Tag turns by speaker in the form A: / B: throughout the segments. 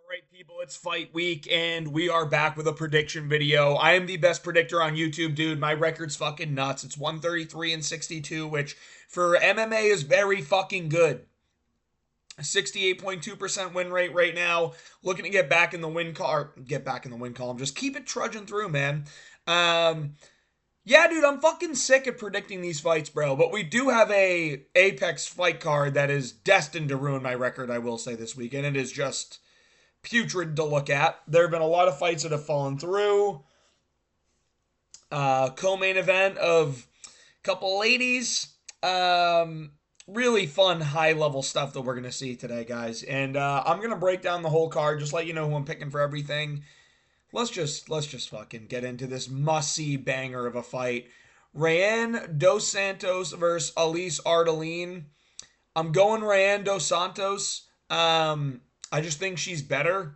A: Right, people, it's fight week, and we are back with a prediction video. I am the best predictor on YouTube, dude. My record's fucking nuts. It's 133 and 62, which for MMA is very fucking good. 68.2% win rate right now. Looking to get back in the win car. Get back in the win column. Just keep it trudging through, man. Um, yeah, dude, I'm fucking sick of predicting these fights, bro. But we do have a Apex fight card that is destined to ruin my record, I will say, this weekend. It is just putrid to look at. There have been a lot of fights that have fallen through. Co-main event of a couple ladies. Really fun high level stuff that we're gonna see today, guys. And I'm gonna break down the whole card, just let you know who I'm picking for everything. Let's just fucking get into this must-see banger of a fight. Rayan Dos Santos versus Elise Ardeline. I'm going Rayan Dos Santos. I just think she's better.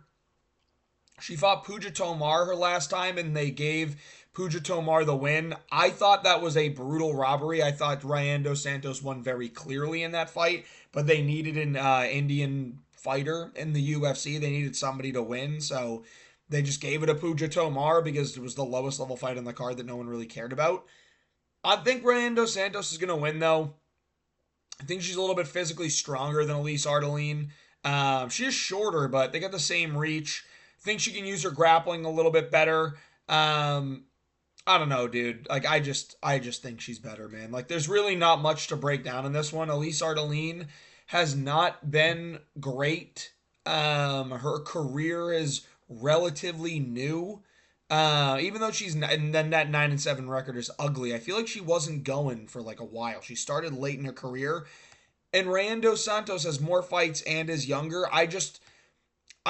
A: She fought Puja Tomar her last time, and they gave Puja Tomar the win. I thought that was a brutal robbery. I thought Rayan Dos Santos won very clearly in that fight, but they needed an Indian fighter in the UFC. They needed somebody to win, so they just gave it to Puja Tomar because it was the lowest level fight on the card that no one really cared about. I think Rayan Dos Santos is going to win, though. I think she's a little bit physically stronger than Elise Ardeline. She is shorter, but they got the same reach. I think she can use her grappling a little bit better. I don't know, dude. Like I just think she's better, man. Like there's really not much to break down in this one. Elise Ardeline has not been great. Her career is relatively new. Even though she's and then that 9-7 record is ugly. I feel like she wasn't going for like a while. She started late in her career, and Rayan Dos Santos has more fights and is younger. I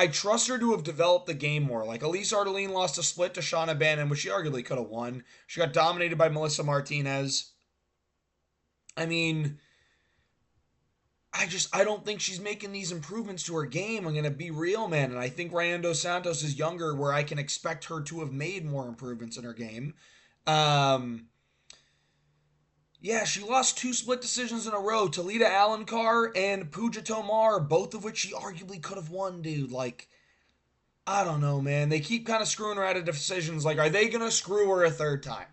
A: trust her to have developed the game more. Like Elise Ardeline lost a split to Shauna Bannon, which she arguably could have won. She got dominated by Melissa Martinez. I mean, I don't think she's making these improvements to her game. I'm gonna be real, man. And I think Rayan Dos Santos is younger, where I can expect her to have made more improvements in her game. Um, Yeah, she lost two split decisions in a row. Talita Alencar and Puja Tomar, both of which she arguably could have won, dude. Like, I don't know, man. They keep kind of screwing her out of decisions. Like, are they going to screw her a third time?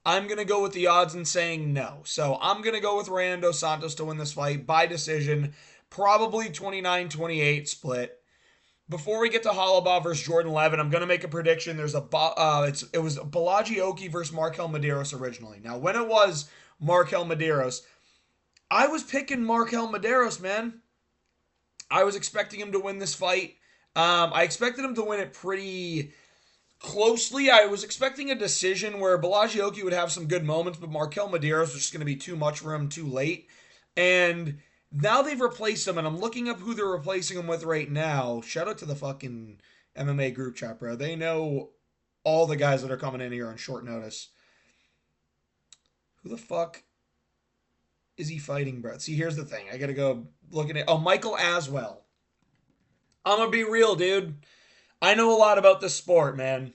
A: I'm going to go with the odds and saying no. So I'm going to go with Rayan Dos Santos to win this fight by decision. Probably 29-28 split. Before we get to Holloway versus Jordan Levin, I'm gonna make a prediction. It was Balaji Oki versus Markel Medeiros originally. Now, when it was Markel Medeiros, I was picking Markel Medeiros, man. I was expecting him to win this fight. I expected him to win it pretty closely. I was expecting a decision where Balaji Oki would have some good moments, but Markel Medeiros was just gonna be too much for him too late. And now they've replaced him, and I'm looking up who they're replacing him with right now. Shout out to the fucking MMA group chat, bro. They know all the guys that are coming in here on short notice. Who the fuck is he fighting, bro? See, here's the thing. I gotta go look at it. Oh, Michael Aswell. I'm gonna be real, dude. I know a lot about this sport, man.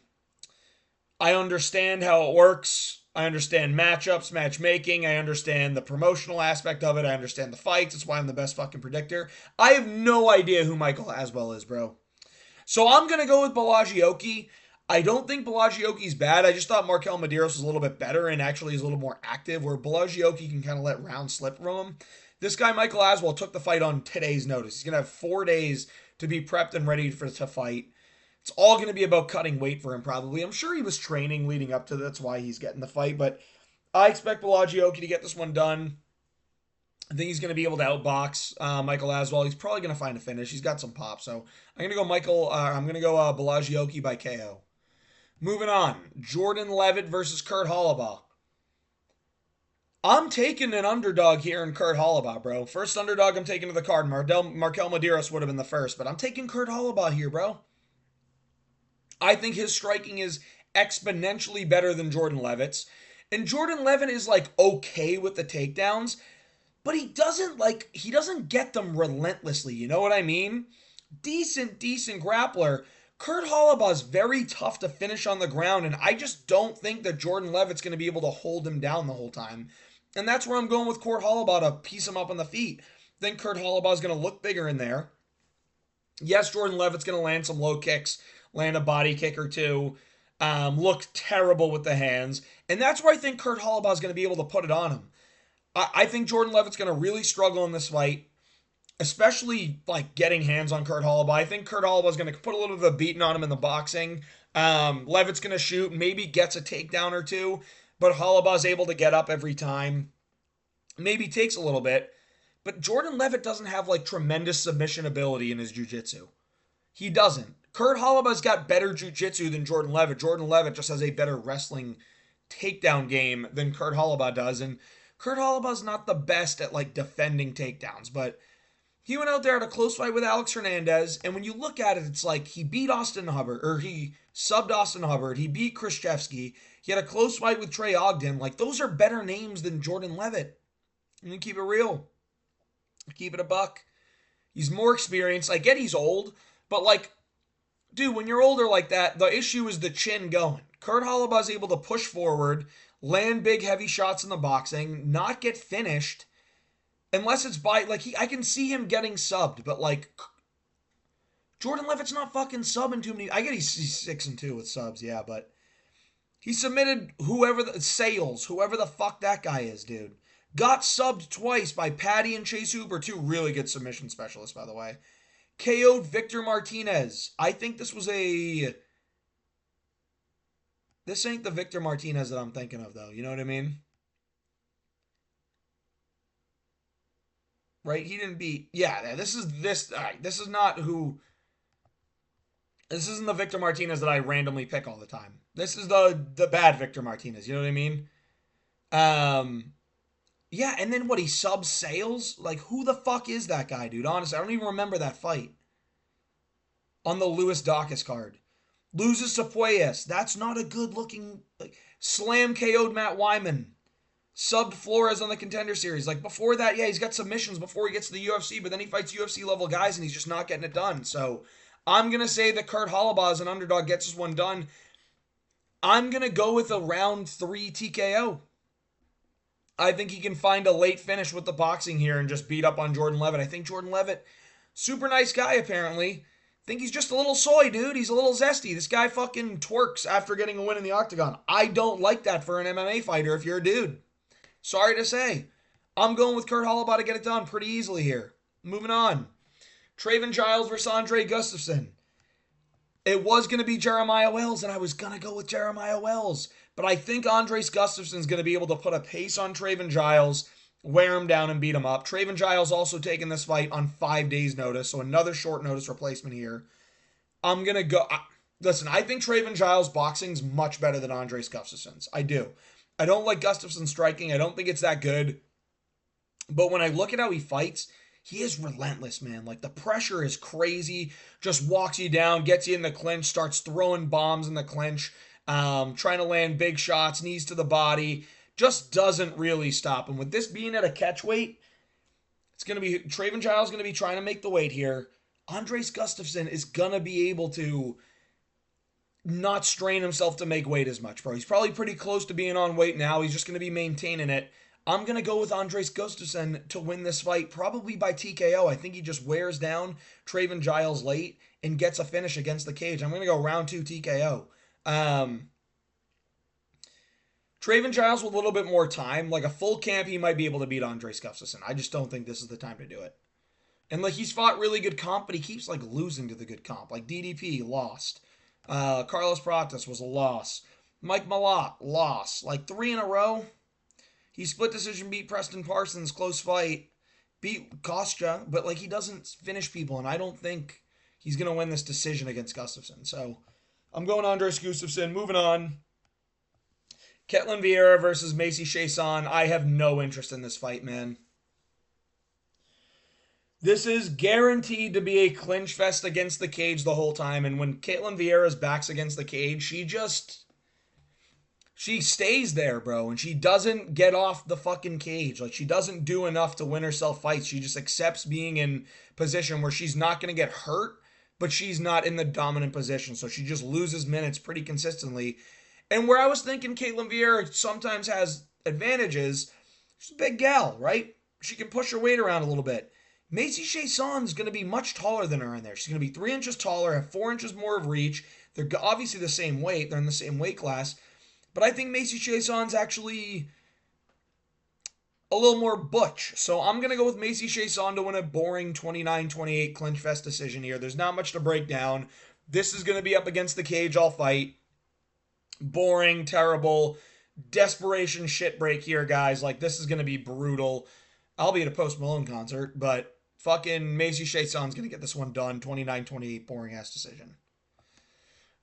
A: I understand how it works. I understand matchups, matchmaking. I understand the promotional aspect of it. I understand the fights. That's why I'm the best fucking predictor. I have no idea who Michael Aswell is, bro. So I'm going to go with Balaji Oki. I don't think Balaji Oki's bad. I just thought Markel Medeiros was a little bit better and actually is a little more active, where Balaji Oki can kind of let rounds slip from him. This guy, Michael Aswell, took the fight on today's notice. He's going to have 4 days to be prepped and ready to fight. It's all going to be about cutting weight for him, probably. I'm sure he was training leading up to that's why he's getting the fight, but I expect Balaji Oki to get this one done. I think he's going to be able to outbox Michael Aswell. He's probably going to find a finish. He's got some pop, so I'm going to go Balaji Oki by KO. Moving on, Jordan Levitt versus Kurt Holloway. I'm taking an underdog here in Kurt Holloway, bro. First underdog I'm taking to the card. Markel Medeiros would have been the first, but I'm taking Kurt Holloway here, bro. I think his striking is exponentially better than Jordan Levitt's. And Jordan Levitt is like okay with the takedowns, but he doesn't get them relentlessly, you know what I mean? Decent grappler. Kurt Holloway's very tough to finish on the ground, and I just don't think that Jordan Levitt's going to be able to hold him down the whole time. And that's where I'm going with Kurt Holloway to piece him up on the feet. Then Kurt Holloway's going to look bigger in there. Yes, Jordan Levitt's going to land some low kicks, land a body kick or two, look terrible with the hands. And that's where I think Kurt Hollabaugh is going to be able to put it on him. I think Jordan Levitt's going to really struggle in this fight, especially like getting hands on Kurt Hollabaugh. I think Kurt Hollabaugh is going to put a little bit of a beating on him in the boxing. Levitt's going to shoot, maybe gets a takedown or two, but Hollabaugh's able to get up every time. Maybe takes a little bit, but Jordan Levitt doesn't have like tremendous submission ability in his jiu-jitsu. He doesn't. Kurt Hollabaugh's got better jiu-jitsu than Jordan Levitt. Jordan Levitt just has a better wrestling takedown game than Kurt Hollabaugh does, and Kurt Hollabaugh's not the best at like defending takedowns, but he went out there at a close fight with Alex Hernandez, and when you look at it, it's like he beat Austin Hubbard, or he subbed Austin Hubbard, he beat Krzyzewski, he had a close fight with Trey Ogden. Like, those are better names than Jordan Levitt. I'm gonna keep it real. Keep it a buck. He's more experienced. I get he's old, but like, dude, when you're older like that, the issue is the chin going. Kurt Hollabaugh's able to push forward, land big, heavy shots in the boxing, not get finished, unless it's by, like, I can see him getting subbed, but like, Jordan Levitt's not fucking subbing too many. I get he's 6-2 with subs, yeah, but he submitted whoever the fuck that guy is, dude. Got subbed twice by Patty and Chase Hooper, two really good submission specialists, by the way. KO'd Victor Martinez. I think this was a... This ain't the Victor Martinez that I'm thinking of, though. You know what I mean? Right? He didn't beat... Yeah, this is this... All right, this is not who... This isn't the Victor Martinez that I randomly pick all the time. This is the bad Victor Martinez. You know what I mean? Yeah, and then what, he subs Sales? Like, who the fuck is that guy, dude? Honestly, I don't even remember that fight. On the Lewis Dacus card. Loses to Pueyas. That's not a good looking... Like, slam KO'd Matt Wyman. Subbed Flores on the Contender Series. Like, before that, yeah, he's got submissions before he gets to the UFC, but then he fights UFC level guys and he's just not getting it done. So, I'm going to say that Kurt Hollabaugh as an underdog gets this one done. I'm going to go with a round 3 TKO. I think he can find a late finish with the boxing here and just beat up on Jordan Levitt. I think Jordan Levitt, super nice guy apparently. I think he's just a little soy, dude. He's a little zesty. This guy fucking twerks after getting a win in the octagon. I don't like that for an MMA fighter if you're a dude. Sorry to say. I'm going with Kurt Hollabaugh to get it done pretty easily here. Moving on. Traven Giles versus Andre Gustafson. It was going to be Jeremiah Wells, and I was going to go with Jeremiah Wells. But I think Andres Gustafson's going to be able to put a pace on Traven Giles, wear him down, and beat him up. Traven Giles also taking this fight on 5 days' notice, so another short notice replacement here. I'm going to go... Listen, I think Traven Giles' boxing's much better than Andres Gustafson's. I do. I don't like Gustafson's striking. I don't think it's that good. But when I look at how he fights... He is relentless, man. Like, the pressure is crazy. Just walks you down, gets you in the clinch, starts throwing bombs in the clinch, trying to land big shots, knees to the body. Just doesn't really stop. And with this being at a catch weight, it's going to be... Traven Giles is going to be trying to make the weight here. Andres Gustafsson is going to be able to not strain himself to make weight as much, bro. He's probably pretty close to being on weight now. He's just going to be maintaining it. I'm going to go with Andres Gustafsson to win this fight, probably by TKO. I think he just wears down Traven Giles late and gets a finish against the cage. I'm going to go round 2 TKO. Traven Giles with a little bit more time, like a full camp, he might be able to beat Andres Gustafsson. I just don't think this is the time to do it. And like, he's fought really good comp, but he keeps like losing to the good comp. Like DDP, lost. Carlos Pratas was a loss. Mike Malott, loss. Like 3 in a row. He split decision, beat Preston Parsons, close fight, beat Kostya, but like, he doesn't finish people, and I don't think he's going to win this decision against Gustafsson. So I'm going Andres Gustafsson. Moving on. Ketlin Vieira versus Macy Chiasson. I have no interest in this fight, man. This is guaranteed to be a clinch fest against the cage the whole time, and when Ketlin Vieira's back's against the cage, she stays there, bro, and she doesn't get off the fucking cage. Like, she doesn't do enough to win herself fights. She just accepts being in position where she's not going to get hurt, but she's not in the dominant position. So she just loses minutes pretty consistently. And where I was thinking Ketlin Vieira sometimes has advantages, she's a big gal, right? She can push her weight around a little bit. Macy Chiasson going to be much taller than her in there. She's going to be 3 inches taller, have 4 inches more of reach. They're obviously the same weight. They're in the same weight class. But I think Macy Chiasson's actually a little more butch. So I'm going to go with Macy Chiasson to win a boring 29-28 clinch fest decision here. There's not much to break down. This is going to be up against the cage all fight. Boring, terrible, desperation shit break here, guys. Like, this is going to be brutal. I'll be at a Post Malone concert, but fucking Macy Chiasson's going to get this one done. 29-28 boring ass decision.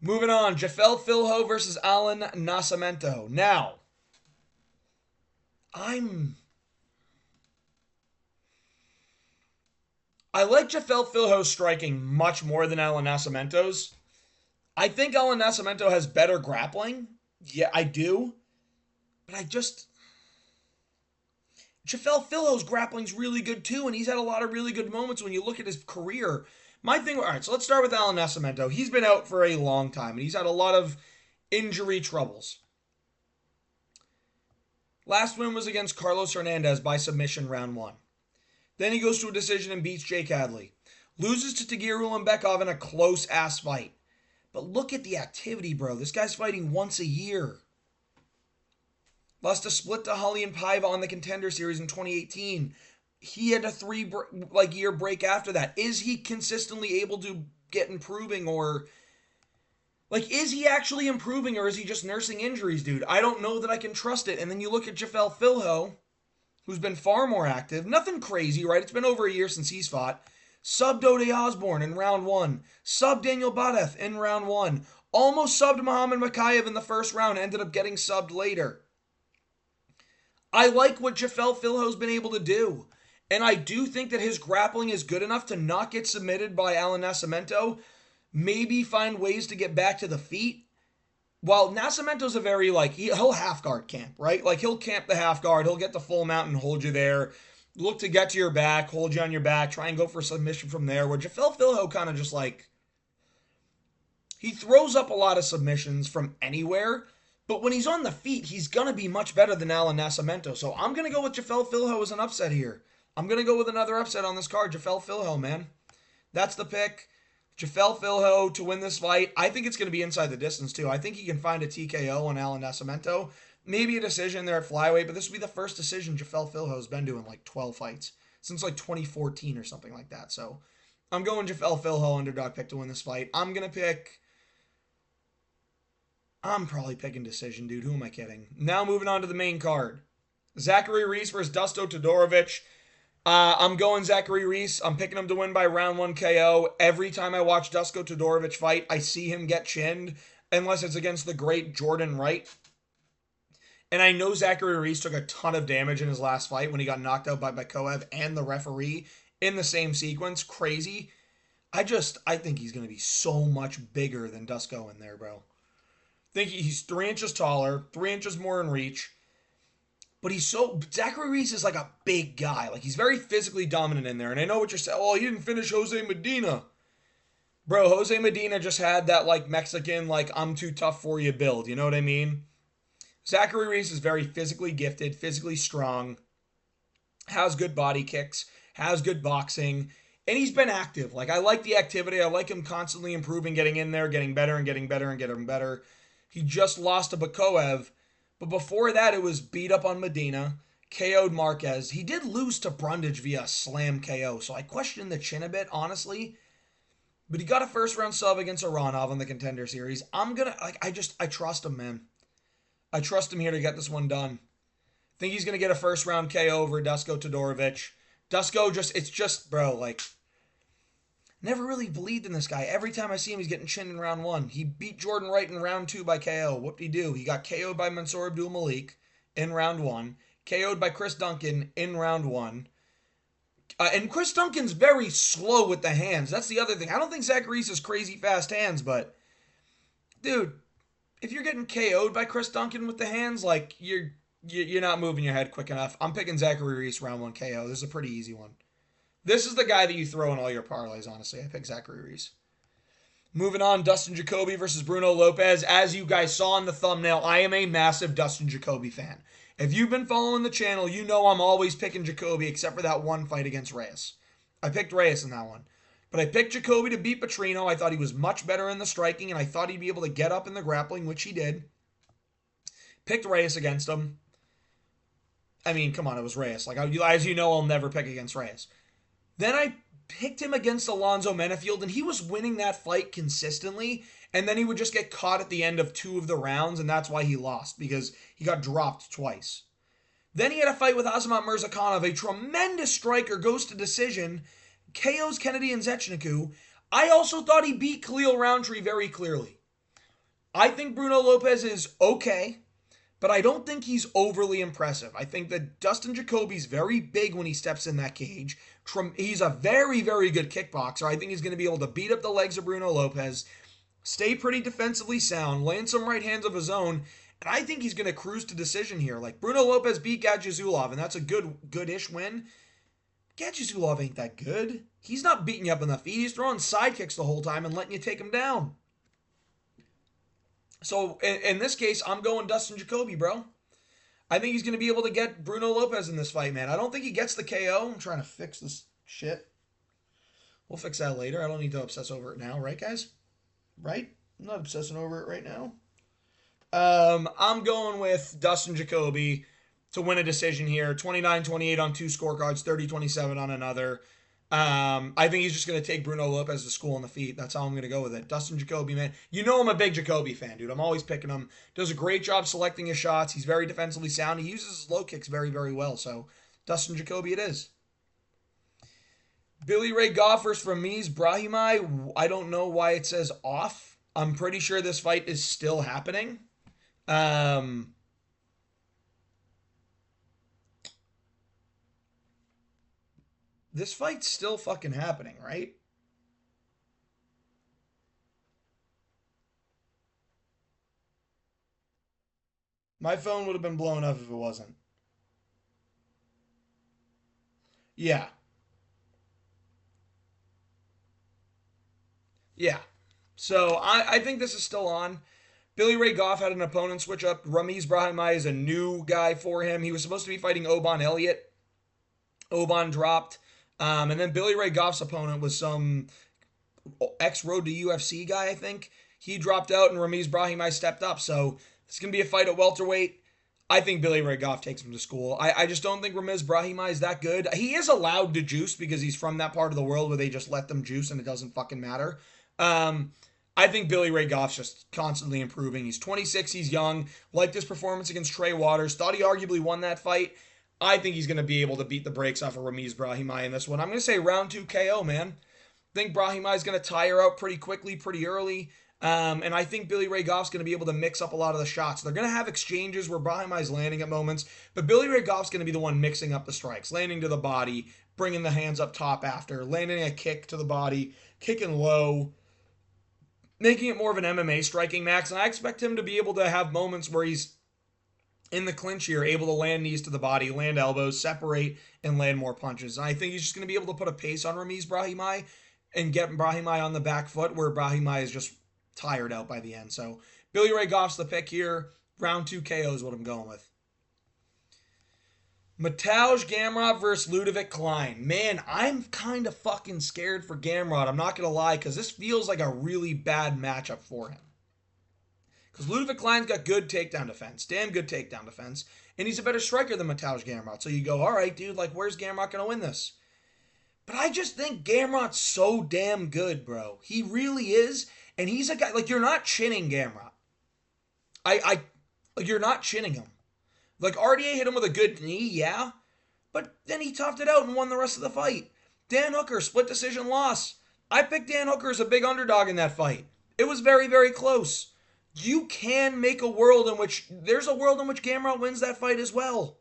A: Moving on, Jafel Filho versus Alan Nascimento. Now, I like Jafel Filho's striking much more than Alan Nascimento's. I think Alan Nascimento has better grappling. Yeah, I do. But Jafel Filho's grappling's really good too, and he's had a lot of really good moments when you look at his career. My thing, all right, so let's start with Alan Nascimento. He's been out for a long time, and he's had a lot of injury troubles. Last win was against Carlos Hernandez by submission round 1. Then he goes to a decision and beats Jake Hadley. Loses to Tagir Ulanbekov in a close-ass fight. But look at the activity, bro. This guy's fighting once a year. Lost a split to Raulian Paiva on the Contender Series in 2018. He had a 3-year break after that. Is he consistently able to get improving, or is he actually improving, or is he just nursing injuries, dude? I don't know that I can trust it. And then you look at Jafel Filho, who's been far more active. Nothing crazy, right? It's been over a year since he's fought. Subbed Ode Osborne in round 1. Subbed Daniel Badeth in round 1. Almost subbed Muhammad Makayev in the first round. Ended up getting subbed later. I like what Jafel Filho's been able to do. And I do think that his grappling is good enough to not get submitted by Alan Nascimento. Maybe find ways to get back to the feet. While Nascimento's a very, he'll half guard camp, right? He'll camp the half guard. He'll get the full mount and hold you there. Look to get to your back, hold you on your back, try and go for submission from there. Where Jafel Filho kind of just he throws up a lot of submissions from anywhere. But when he's on the feet, he's going to be much better than Alan Nascimento. So I'm going to go with Jafel Filho as an upset here. I'm going to go with another upset on this card. Jafel Filho, man. That's the pick. Jafel Filho to win this fight. I think it's going to be inside the distance, too. I think he can find a TKO on Alan Nascimento. Maybe a decision there at flyweight, but this will be the first decision Jafel Filho's been doing 12 fights. Since 2014 or something like that. So I'm going Jafel Filho underdog pick to win this fight. I'm probably picking decision, dude. Who am I kidding? Now moving on to the main card. Zachary Reese versus Dusto Todorovic. I'm going Zachary Reese. I'm picking him to win by round 1 KO. Every time I watch Dusko Todorovic fight, I see him get chinned, unless it's against the great Jordan Wright. And I know Zachary Reese took a ton of damage in his last fight when he got knocked out by Bakoev and the referee in the same sequence. Crazy. I think he's going to be so much bigger than Dusko in there, bro. I think he's 3 inches taller, 3 inches more in reach. But Zachary Reese is a big guy. He's very physically dominant in there. And I know what you're saying. Oh, he didn't finish Jose Medina. Bro, Jose Medina just had that, Mexican, I'm too tough for you build. You know what I mean? Zachary Reese is very physically gifted, physically strong, has good body kicks, has good boxing, and he's been active. I like the activity. I like him constantly improving, getting in there, getting better and getting better and getting better. He just lost to Bakoev. But before that, it was beat up on Medina, KO'd Marquez. He did lose to Brundage via slam KO, so I question the chin a bit, honestly. But he got a first-round sub against Aronov on the Contender Series. I trust him, man. I trust him here to get this one done. I think he's going to get a first-round KO over Dusko Todorovic. Dusko bro, never really believed in this guy. Every time I see him, he's getting chinned in round 1. He beat Jordan Wright in round 2 by KO. Whoop-de-doo. He got KO'd by Mansour Abdul Malik in round 1. KO'd by Chris Duncan in round 1. And Chris Duncan's very slow with the hands. That's the other thing. I don't think Zachary Reese has crazy fast hands, but, dude, if you're getting KO'd by Chris Duncan with the hands, you're not moving your head quick enough. I'm picking Zachary Reese round 1 KO. This is a pretty easy one. This is the guy that you throw in all your parlays, honestly. I pick Zachary Reese. Moving on, Dustin Jacoby versus Bruno Lopez. As you guys saw in the thumbnail, I am a massive Dustin Jacoby fan. If you've been following the channel, you know I'm always picking Jacoby except for that one fight against Reyes. I picked Reyes in that one. But I picked Jacoby to beat Petrino. I thought he was much better in the striking, and I thought he'd be able to get up in the grappling, which he did. Picked Reyes against him. I mean, come on, it was Reyes. Like, as you know, I'll never pick against Reyes. Then I picked him against Alonzo Menafield, and he was winning that fight consistently. And then he would just get caught at the end of 2 of the rounds, and that's why he lost, because he got dropped twice. Then he had a fight with Azamat Mirzakhanov, a tremendous striker, goes to decision, KOs Kennedy and Zechniku. I also thought he beat Khalil Roundtree very clearly. I think Bruno Lopez is okay, but I don't think he's overly impressive. I think that Dustin Jacoby's very big when he steps in that cage. He's a very, very good kickboxer. I think he's going to be able to beat up the legs of Bruno Lopez, stay pretty defensively sound, land some right hands of his own, and I think he's going to cruise to decision here. Like, Bruno Lopez beat Gadzhizulov, and that's a good-ish win. Gadzhizulov ain't that good. He's not beating you up in the feet. He's throwing side kicks the whole time and letting you take him down. So, in this case, I'm going Dustin Jacoby, bro. I think he's going to be able to get Bruno Lopez in this fight, man. I don't think he gets the KO. I'm trying to fix this shit. We'll fix that later. I don't need to obsess over it now, right, guys? Right? I'm not obsessing over it right now. I'm going with Dustin Jacoby to win a decision here. 29-28 on 2 scorecards, 30-27 on another. I think he's just going to take Bruno Lopez to school on the feet. That's how I'm going to go with it. Dustin Jacoby, man. You know I'm a big Jacoby fan, dude. I'm always picking him. Does a great job selecting his shots. He's very defensively sound. He uses his low kicks very, very well. So, Dustin Jacoby it is. Billy Ray Goff versus Ramiz Brahimaj. I don't know why it says off. I'm pretty sure this fight is still happening. This fight's still fucking happening, right? My phone would have been blown up if it wasn't. Yeah. Yeah. So I think this is still on. Billy Ray Goff had an opponent switch up. Ramiz Brahimaj is a new guy for him. He was supposed to be fighting Oban Elliott. Oban dropped. And then Billy Ray Goff's opponent was some ex-Road to UFC guy, I think. He dropped out and Ramiz Brahimaj stepped up. So it's going to be a fight at welterweight. I think Billy Ray Goff takes him to school. I just don't think Ramiz Brahimaj is that good. He is allowed to juice because he's from that part of the world where they just let them juice and it doesn't fucking matter. I think Billy Ray Goff's just constantly improving. He's 26, he's young. Liked his performance against Trey Waters. Thought he arguably won that fight. I think he's going to be able to beat the brakes off of Ramiz Brahimaj in this one. I'm going to say round 2 KO, man. I think Brahimaj is going to tire out pretty quickly, pretty early. And I think Billy Ray Goff's going to be able to mix up a lot of the shots. They're going to have exchanges where Brahimaj's landing at moments, but Billy Ray Goff's going to be the one mixing up the strikes, landing to the body, bringing the hands up top after, landing a kick to the body, kicking low, making it more of an MMA striking max. And I expect him to be able to have moments where he's in the clinch here, able to land knees to the body, land elbows, separate, and land more punches. And I think he's just going to be able to put a pace on Ramiz Brahimaj and get Brahimaj on the back foot where Brahimaj is just tired out by the end. So Billy Ray Goff's the pick here. Round 2 KO is what I'm going with. Mateusz Gamrot versus Ludovic Klein. Man, I'm kind of fucking scared for Gamrot. I'm not going to lie, because this feels like a really bad matchup for him. Because Ludovic Klein's got good takedown defense. Damn good takedown defense. And he's a better striker than Mateusz Gamrot. So you go, all right, dude, like, where's Gamrot going to win this? But I just think Gamrot's so damn good, bro. He really is. And he's a guy, like, you're not chinning Gamrot. Like, you're not chinning him. Like, RDA hit him with a good knee, yeah. But then he toughed it out and won the rest of the fight. Dan Hooker, split decision loss. I picked Dan Hooker as a big underdog in that fight. It was very, very close. You can make a world in which, there's a world in which Gamrot wins that fight as well.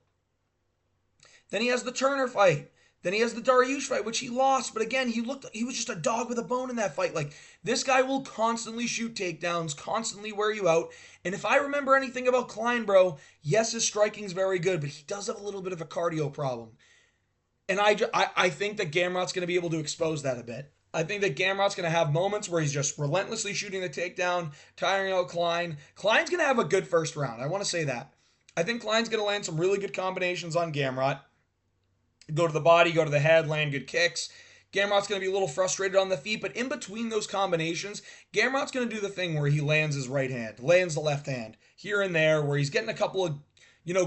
A: Then he has the Turner fight. Then he has the Dariush fight, which he lost. But again, he was just a dog with a bone in that fight. Like, this guy will constantly shoot takedowns, constantly wear you out. And if I remember anything about Klein, bro, yes, his striking's very good, but he does have a little bit of a cardio problem. And I think that Gamrot's going to be able to expose that a bit. I think that Gamrot's going to have moments where he's just relentlessly shooting the takedown, tiring out Klein. Klein's going to have a good first round. I want to say that. I think Klein's going to land some really good combinations on Gamrot. Go to the body, go to the head, land good kicks. Gamrot's going to be a little frustrated on the feet, but in between those combinations, Gamrot's going to do the thing where he lands his right hand, lands the left hand, here and there, where he's getting a couple of,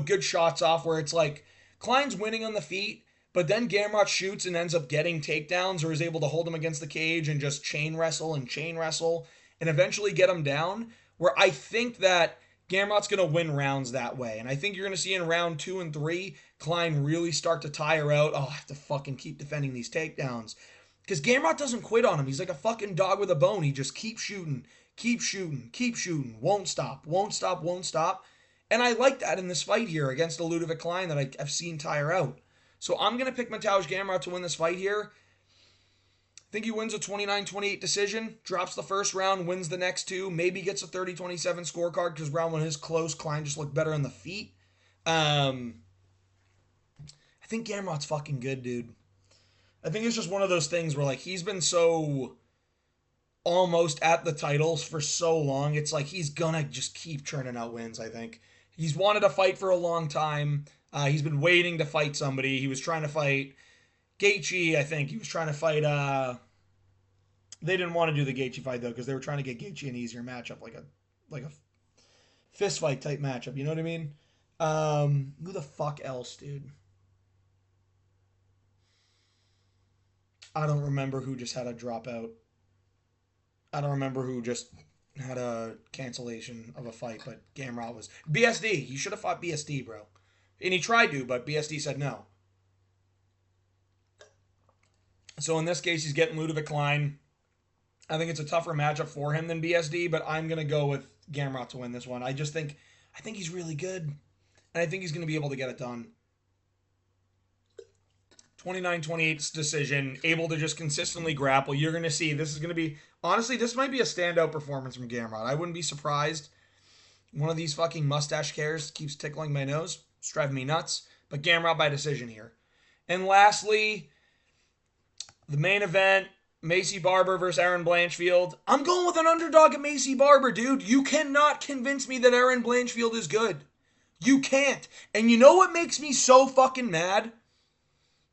A: good shots off where it's like Klein's winning on the feet, but then Gamrot shoots and ends up getting takedowns or is able to hold him against the cage and just chain wrestle and eventually get him down, where I think that Gamrot's going to win rounds that way. And I think you're going to see in round 2 and 3, Klein really start to tire out. Oh, I have to fucking keep defending these takedowns. Because Gamrot doesn't quit on him. He's like a fucking dog with a bone. He just keeps shooting, won't stop. And I like that in this fight here against a Ludovic Klein that I've seen tire out. So I'm going to pick Mateusz Gamrot to win this fight here. I think he wins a 29-28 decision, drops the first round, wins the next 2, maybe gets a 30-27 scorecard because round 1 is close. Klein just looked better on the feet. I think Gamrot's fucking good, dude. I think it's just one of those things where, like, he's been so almost at the titles for so long. It's like he's gonna just keep churning out wins, I think. He's wanted to fight for a long time. He's been waiting to fight somebody. He was trying to fight Gaethje, I think. He was trying to fight, they didn't want to do the Gaethje fight, though, because they were trying to get Gaethje an easier matchup, like a fist fight type matchup, you know what I mean? Who the fuck else, dude? I don't remember who just had a dropout. I don't remember who just had a cancellation of a fight, but Gamrot was... BSD. He should have fought BSD, bro. And he tried to, but BSD said no. So in this case, he's getting Ludovic Klein. I think it's a tougher matchup for him than BSD, but I'm going to go with Gamrot to win this one. I think he's really good, and I think he's going to be able to get it done. 29-28 decision, able to just consistently grapple. You're going to see this is going to be, honestly, this might be a standout performance from Gamrot. I wouldn't be surprised. One of these fucking mustache hairs keeps tickling my nose. It's driving me nuts. But Gamrot by decision here. And lastly, the main event, Maycee Barber versus Erin Blanchfield. I'm going with an underdog at Maycee Barber, dude. You cannot convince me that Erin Blanchfield is good. You can't. And you know what makes me so fucking mad?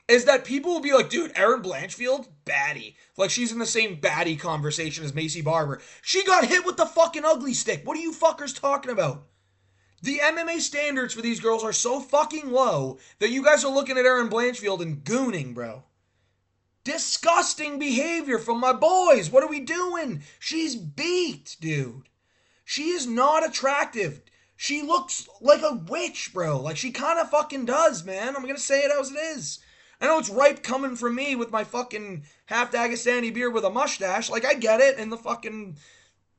A: Is that people will be like, dude, Erin Blanchfield, baddie. Like she's in the same baddie conversation as Maycee Barber. She got hit with the fucking ugly stick. What are you fuckers talking about? The MMA standards for these girls are so fucking low that you guys are looking at Erin Blanchfield and gooning, bro. Disgusting behavior from my boys. What are we doing? She's beat, dude. She is not attractive. She looks like a witch, bro. Like she kind of fucking does, man. I'm going to say it as it is. I know it's ripe coming from me with my fucking half Dagestani beard with a mustache. Like, I get it. And the fucking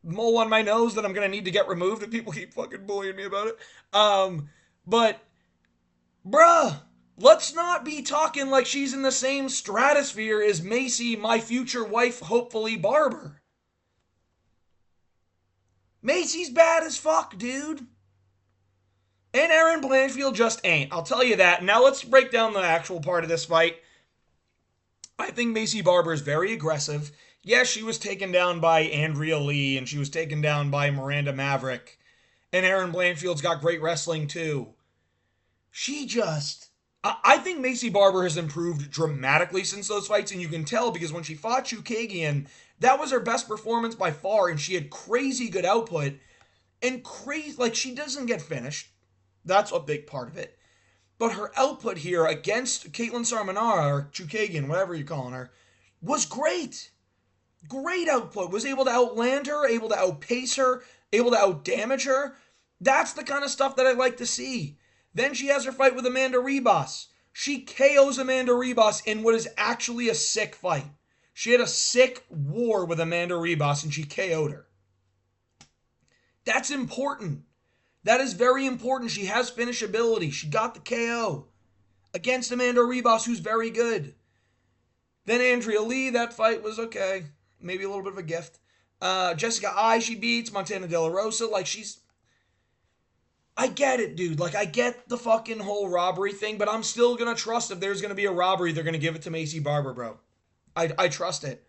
A: mole on my nose that I'm going to need to get removed if people keep fucking bullying me about it. But, bruh, let's not be talking like she's in the same stratosphere as Maycee, my future wife, hopefully, Barber. Maycee's bad as fuck, dude. And Erin Blanchfield just ain't. I'll tell you that. Now let's break down the actual part of this fight. I think Maycee Barber is very aggressive. Yes, she was taken down by Andrea Lee, and she was taken down by Miranda Maverick. And Erin Blanchfield's got great wrestling, too. I think Maycee Barber has improved dramatically since those fights, and you can tell because when she fought Chookagian, that was her best performance by far, and she had crazy good output. And she doesn't get finished. That's a big part of it. But her output here against Caitlin Sarmanara, or Chookagian, whatever you're calling her, was great. Great output. Was able to outland her, able to outpace her, able to outdamage her. That's the kind of stuff that I like to see. Then she has her fight with Amanda Ribas. She KOs Amanda Ribas in what is actually a sick fight. She had a sick war with Amanda Ribas and she KO'd her. That's important. That is very important. She has finishability. She got the KO against Amanda Ribas, who's very good. Then Andrea Lee, that fight was okay. Maybe a little bit of a gift. Jessica Ai, she beats. Montana De La Rosa, I get it, dude. I get the fucking whole robbery thing, but I'm still going to trust if there's going to be a robbery, they're going to give it to Maycee Barber, bro. I trust it.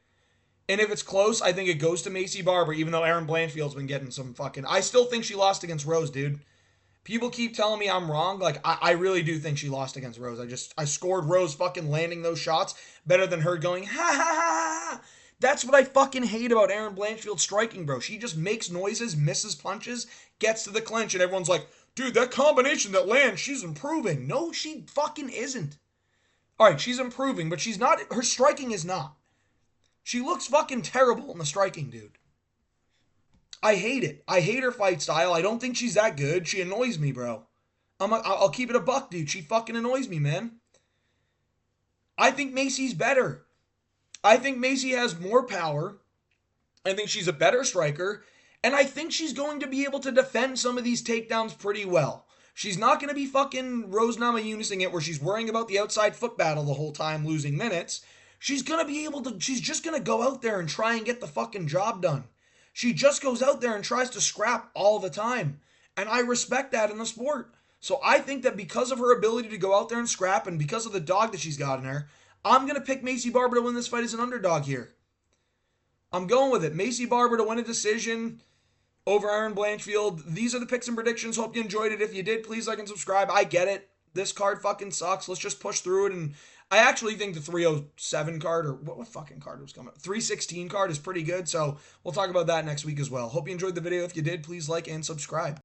A: And if it's close, I think it goes to Maycee Barber, even though Erin Blanchfield's been getting some fucking... I still think she lost against Rose, dude. People keep telling me I'm wrong. Like, I really do think she lost against Rose. I scored Rose fucking landing those shots better than her going, ha ha ha ha. That's what I fucking hate about Erin Blanchfield striking, bro. She just makes noises, misses punches, gets to the clinch, and everyone's like, dude, that combination that lands, she's improving. No, she fucking isn't. All right, she's improving, but she's not, her striking is not. She looks fucking terrible in the striking, dude. I hate it. I hate her fight style. I don't think she's that good. She annoys me, bro. I'll keep it a buck, dude. She fucking annoys me, man. I think Macy's better. I think Macy has more power. I think she's a better striker. And I think she's going to be able to defend some of these takedowns pretty well. She's not going to be fucking Rose Namajunas-ing it where she's worrying about the outside foot battle the whole time, losing minutes. She's going to be able to, she's just going to go out there and try and get the fucking job done. She just goes out there and tries to scrap all the time. And I respect that in the sport. So I think that because of her ability to go out there and scrap and because of the dog that she's got in her, I'm going to pick Maycee Barber to win this fight as an underdog here. I'm going with it. Maycee Barber to win a decision over Erin Blanchfield. These are the picks and predictions. Hope you enjoyed it. If you did, please like and subscribe. I get it. This card fucking sucks. Let's just push through it. And I actually think the 307 card, or what fucking card was coming up? 316 card is pretty good. So we'll talk about that next week as well. Hope you enjoyed the video. If you did, please like and subscribe.